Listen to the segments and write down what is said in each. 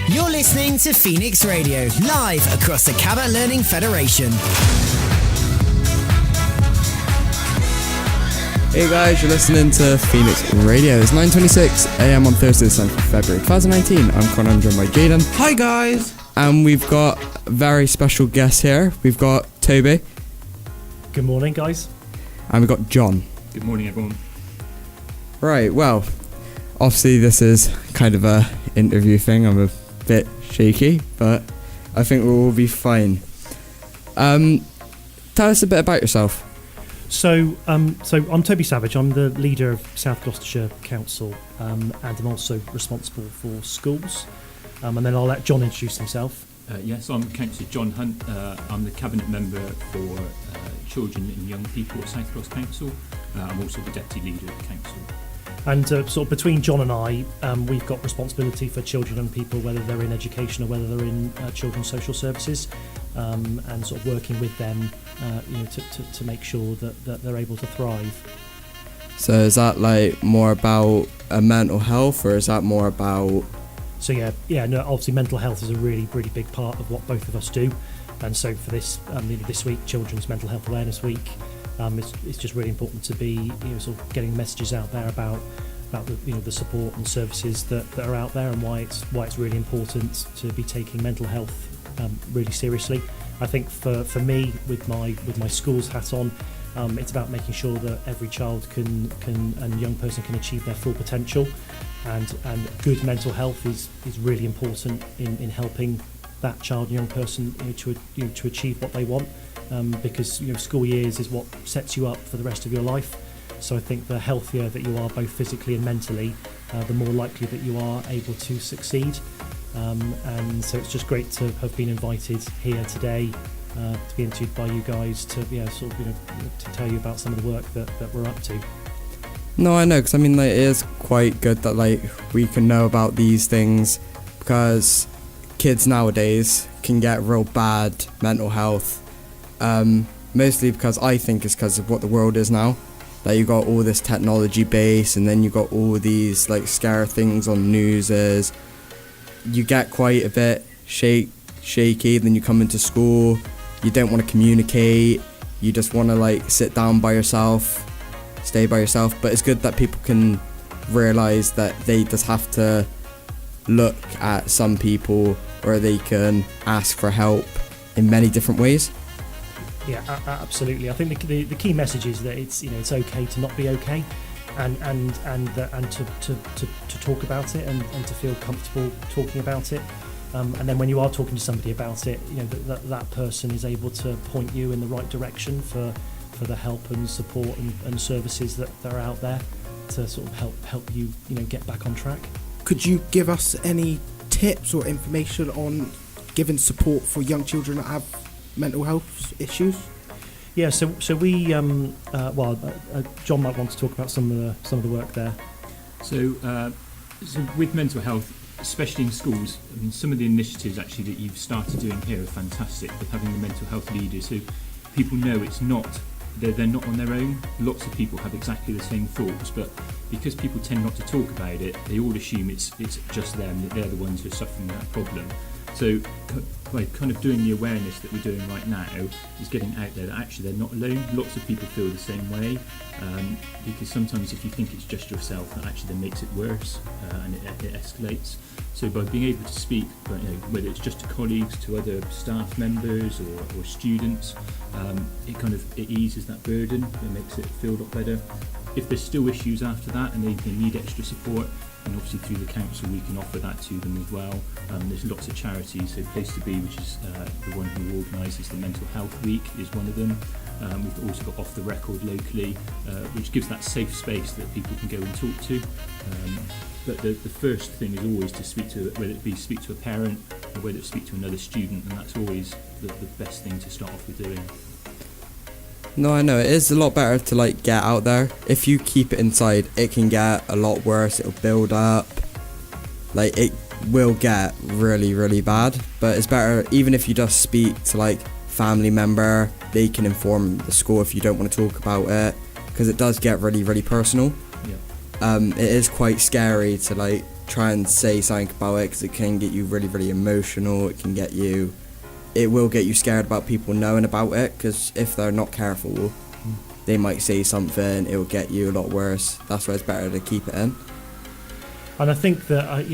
You're listening to Phoenix Radio, live across the Cabot Learning Federation. Hey guys, you're listening to Phoenix Radio. It's 9:26 a.m. on Thursday, the 7th of February 2019. I'm Connor, I'm joined by Jaden. Hi guys! And we've got a very special guest here. We've got Toby. Good morning, guys. And we've got John. Good morning, everyone. Right, well, obviously this is kind of a interview thing. I'm a bit shaky, but I think we'll all be fine. Tell us a bit about yourself. So I'm Toby Savage. I'm the leader of South Gloucestershire Council, and I'm also responsible for schools. And then I'll let John introduce himself. Yes, I'm Councillor John Hunt. I'm the Cabinet Member for Children and Young People at South Gloucester Council. I'm also the Deputy Leader of the Council. And sort of between John and I, we've got responsibility for children and people, whether they're in education or whether they're in children's social services, and sort of working with them, to make sure that they're able to thrive. So is that like more about mental health, or is that more about... So no, obviously mental health is a really, really big part of what both of us do. And so for this week, Children's Mental Health Awareness Week, it's just really important to be sort of getting messages out there about the support and services that are out there, and why it's really important to be taking mental health really seriously. I think for me, with my schools hat on, it's about making sure that every child can and young person can achieve their full potential, and good mental health is really important in helping that child and young person to achieve what they want, because school years is what sets you up for the rest of your life. So I think the healthier that you are, both physically and mentally, the more likely that you are able to succeed. And so it's just great to have been invited here today, to be interviewed by you guys, to to tell you about some of the work that we're up to. No, I know, because I mean, it is quite good that we can know about these things, because kids nowadays can get real bad mental health, mostly because I think it's because of what the world is now. You got all this technology base, and then you got all these scare things on news. You get quite a bit shaky, then you come into school, you don't want to communicate, you just want to sit down by yourself, stay by yourself. But it's good that people can realise that they just have to look at some people, or they can ask for help in many different ways. Yeah, absolutely. I think the key message is that it's okay to not be okay, and to talk about it, and to feel comfortable talking about it. And then when you are talking to somebody about it, that person is able to point you in the right direction for the help and support and services that are out there to sort of help you get back on track. Could you give us any tips or information on giving support for young children that have mental health issues? Yeah, so we John might want to talk about some of the work there. So with mental health, especially in schools, I mean, some of the initiatives actually that you've started doing here are fantastic, with having the mental health leaders who people know they're not on their own. Lots of people have exactly the same thoughts, but because people tend not to talk about it, they all assume it's just them, that they're the ones who are suffering that problem. So by kind of doing the awareness that we're doing right now is getting out there that actually they're not alone. Lots of people feel the same way, because sometimes if you think it's just yourself, that actually then makes it worse, and it escalates. So by being able to speak, whether it's just to colleagues, to other staff members or students, it eases that burden. It makes it feel a lot better. If there's still issues after that and they need extra support, and obviously through the council we can offer that to them as well. There's lots of charities, so Place to Be, which is the one who organises the Mental Health Week, is one of them. We've also got Off the Record locally, which gives that safe space that people can go and talk to. But the first thing is always to speak to a parent, or whether it's speak to another student, and that's always the best thing to start off with doing. No, I know, it is a lot better to get out there. If you keep it inside, it can get a lot worse. It'll build up. It will get really, really bad. But it's better, even if you just speak to family member, they can inform the school if you don't want to talk about it, because it does get really, really personal. Yeah. It is quite scary to try and say something about it, because it can get you really, really emotional. It will get you scared about people knowing about it, because if they're not careful, they might say something, it will get you a lot worse. That's why it's better to keep it in. And I think that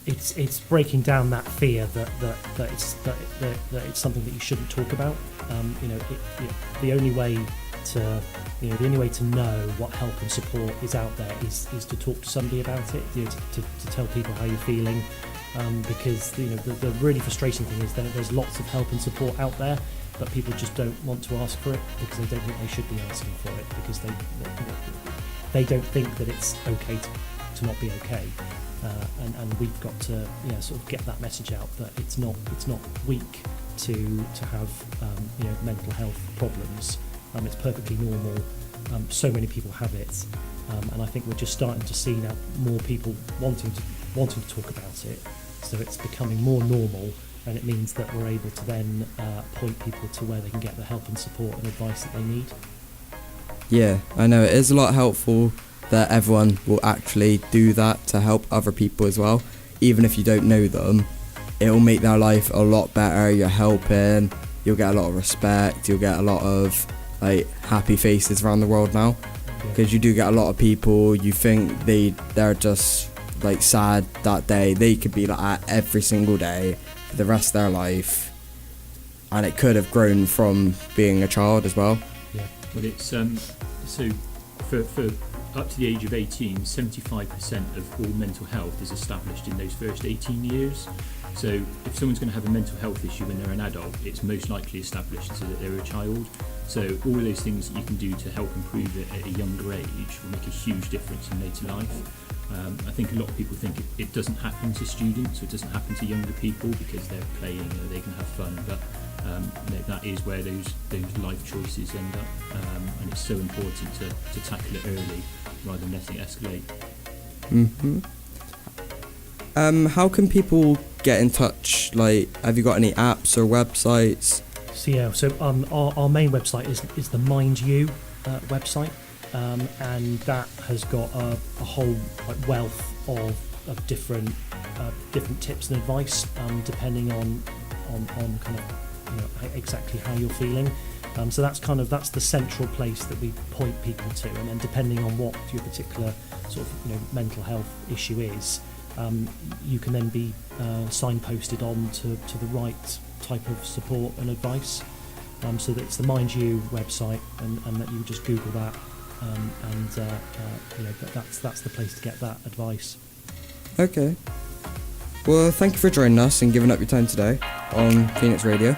it's breaking down that fear that it's something that you shouldn't talk about. The only way to know what help and support is out there is to talk to somebody about it. To tell people how you're feeling, because the really frustrating thing is that there's lots of help and support out there, but people just don't want to ask for it because they don't think they should be asking for it, because they don't think that it's okay to not be okay. And we've got to sort of get that message out that it's not weak to have mental health problems. It's perfectly normal. So many people have it, and I think we're just starting to see now more people wanting to talk about it. So it's becoming more normal, and it means that we're able to then point people to where they can get the help and support and advice that they need. Yeah, I know it is a lot helpful that everyone will actually do that to help other people as well. Even if you don't know them, it will make their life a lot better. You're helping, you'll get a lot of respect, you'll get a lot of happy faces around the world now, because you do get a lot of people, you think they're just sad that day. They could be like that every single day for the rest of their life, and it could have grown from being a child as well. Yeah, but it's so for up to the age of 18, 75% of all mental health is established in those first 18 years. So if someone's going to have a mental health issue when they're an adult, it's most likely established so that they're a child. So all of those things that you can do to help improve it at a younger age will make a huge difference in later life. I think a lot of people think it doesn't happen to students, or it doesn't happen to younger people because they're playing or they can have fun, but that is where those life choices end up, and it's so important to tackle it early rather than letting it escalate. How can people get in touch? Have you got any apps or websites? So our main website is the Mind You website, and that has got a whole wealth of different tips and advice, depending on kind of exactly how you're feeling. So that's the central place that we point people to, and then depending on what your particular sort of mental health issue is, you can then be signposted on to the right type of support and advice. So that it's the Mind You website, and that you just Google that, that's the place to get that advice. Okay. Well, thank you for joining us and giving up your time today on Phoenix Radio.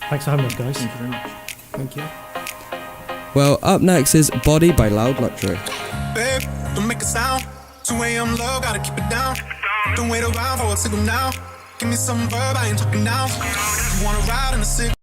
Thanks for having us, guys. Thank you very much. Thank you. Well, up next is Body by Loud Luxury. Babe, don't make a sound. 2 a.m. low, gotta keep it down. Don't wait around for a signal now. Give me some verb, I ain't talking now. You wanna ride in the city?